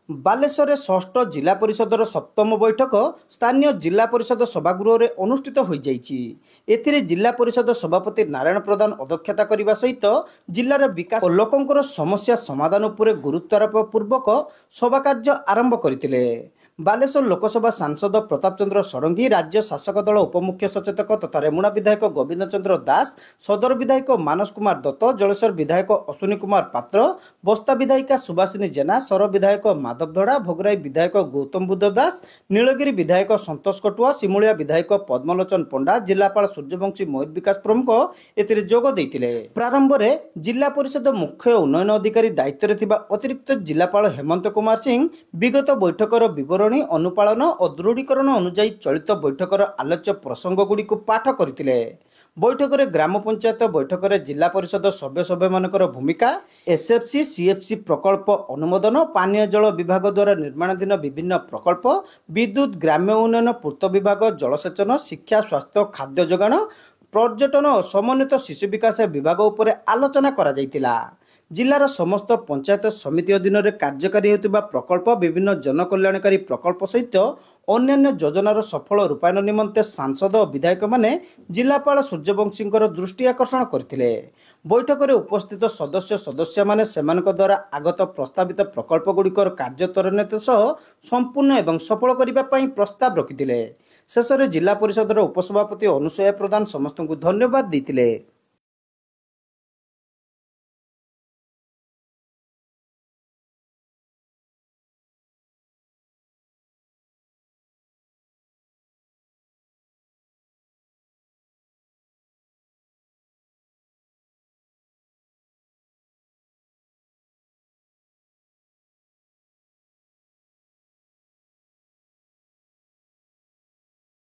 ବାଲେଶ୍ୱରରେ ଷଷ୍ଠ ଜିଲ୍ଲା ପରିଷଦର ସପ୍ତମ ବୈଠକ ସ୍ଥାନୀୟ ଜିଲ୍ଲା ପରିଷଦ ସଭାଗୃହରେ ଅନୁଷ୍ଠିତ ହୋଇଯାଇଛି। ଏଥିରେ ଜିଲ୍ଲା ପରିଷଦ ସଭାପତି ନାରାୟଣ ପ୍ରଧାନ ଅଧ୍ୟକ୍ଷତା କରିବା ସହିତ ଜିଲ୍ଲାର ବିକାଶ ଓ ଲୋକଙ୍କର ସମସ୍ୟା ସମାଧାନ ଉପରେ ଗୁରୁତ୍ୱାରୋପ ପୂର୍ବକ ସଭାକାର୍ଯ୍ୟ ଆରମ୍ଭ କରିଥିଲେ। ବାଲେଶ୍ୱର ଲୋକସଭା ସାଂସଦ ପ୍ରତାପ ଚନ୍ଦ୍ର ଷଡ଼ଙ୍ଗୀ, ରାଜ୍ୟ ଶାସକ ଦଳ ଉପମୁଖ୍ୟ ସଚେତକ ତଥା ରେମୁଣା ବିଧାୟକ ଗୋବିନ୍ଦ ଚନ୍ଦ୍ର ଦାସ, ସଦର ବିଧାୟକ ମାନସ କୁମାର ଦତ୍ତ, ଜଳେଶ୍ୱର ବିଧାୟକ ଅଶ୍ୱିନୀ କୁମାର ପାତ୍ର, ବସ୍ତା ବିଧାୟିକା ସୁବାସିନୀ ଜେନା, ସର ବିଧାୟକ ମାଧବ ଧଡ଼ା, ଭୋଗରାଇ ବିଧାୟକ ଗୌତମ ବୁଦ୍ଧ ଦାସ, ନୀଳଗିରି ବିଧାୟକ ସନ୍ତୋଷ କଟୁଆ, ଶିମୁଳିଆ ବିଧାୟକ ପଦ୍ମଲୋଚନ ପଣ୍ଡା, ଜିଲ୍ଲାପାଳ ସୂର୍ଯ୍ୟବଂଶୀ ମୟୂର ବିକାଶ ପ୍ରମୁଖ ଏଥିରେ ଯୋଗ ଦେଇଥିଲେ। ପ୍ରାରମ୍ଭରେ ଜିଲ୍ଲା ପରିଷଦ ମୁଖ୍ୟ ଉନ୍ନୟନ ଅଧିକାରୀ ଦାୟିତ୍ୱରେ ଥିବା ଅତିରିକ୍ତ ଜିଲ୍ଲାପାଳ ହେମନ୍ତ କୁମାର ସିଂ ବିଗତ ବୈଠକର ବିବରଣୀ ଅନୁପାଳନ ଓ ଦୃଢ଼ୀକରଣ ଅନୁଯାୟୀ ଚଳିତ ବୈଠକର ଆଲୋଚ୍ୟ ପ୍ରସଙ୍ଗଗୁଡ଼ିକୁ ପାଠ କରିଥିଲେ। ବୈଠକରେ ଗ୍ରାମ ପଞ୍ଚାୟତ ବୈଠକରେ ଜିଲ୍ଲା ପରିଷଦ ସଭ୍ୟମାନଙ୍କର ଭୂମିକା, ଏସ୍ଏଫ୍ସି ସିଏଫ୍ସି ପ୍ରକଳ୍ପ ଅନୁମୋଦନ, ପାନୀୟ ଜଳ ବିଭାଗ ଦ୍ୱାରା ନିର୍ମାଣାଧୀନ ବିଭିନ୍ନ ପ୍ରକଳ୍ପ, ବିଦ୍ୟୁତ୍, ଗ୍ରାମ୍ୟ ଉନ୍ନୟନ, ପୂର୍ତ୍ତ ବିଭାଗ, ଜଳସେଚନ, ଶିକ୍ଷା, ସ୍ୱାସ୍ଥ୍ୟ, ଖାଦ୍ୟ ଯୋଗାଣ, ପର୍ଯ୍ୟଟନ ଓ ସମନ୍ୱିତ ଶିଶୁ ବିକାଶ ବିଭାଗ ଉପରେ ଆଲୋଚନା କରାଯାଇଥିଲା। ଜିଲ୍ଲାର ସମସ୍ତ ପଞ୍ଚାୟତ ସମିତି ଅଧୀନରେ କାର୍ଯ୍ୟକାରୀ ହେଉଥିବା ପ୍ରକଳ୍ପ, ବିଭିନ୍ନ ଜନକଲ୍ୟାଣକାରୀ ପ୍ରକଳ୍ପ ସହିତ ଅନ୍ୟାନ୍ୟ ଯୋଜନାର ସଫଳ ରୂପାୟନ ନିମନ୍ତେ ସାଂସଦ ଓ ବିଧାୟକମାନେ ଜିଲ୍ଲାପାଳ ସୂର୍ଯ୍ୟବଂଶୀଙ୍କର ଦୃଷ୍ଟି ଆକର୍ଷଣ କରିଥିଲେ। ବୈଠକରେ ଉପସ୍ଥିତ ସଦସ୍ୟମାନେ ସେମାନଙ୍କ ଦ୍ୱାରା ଆଗତ ପ୍ରସ୍ତାବିତ ପ୍ରକଳ୍ପଗୁଡ଼ିକର କାର୍ଯ୍ୟ ତ୍ୱରାନ୍ୱିତ ସହ ସମ୍ପୂର୍ଣ୍ଣ ଏବଂ ସଫଳ କରିବା ପାଇଁ ପ୍ରସ୍ତାବ ରଖିଥିଲେ। ଶେଷରେ ଜିଲ୍ଲା ପରିଷଦର ଉପସଭାପତି ଅନୁସୂୟା ପ୍ରଧାନ ସମସ୍ତଙ୍କୁ ଧନ୍ୟବାଦ ଦେଇଥିଲେ।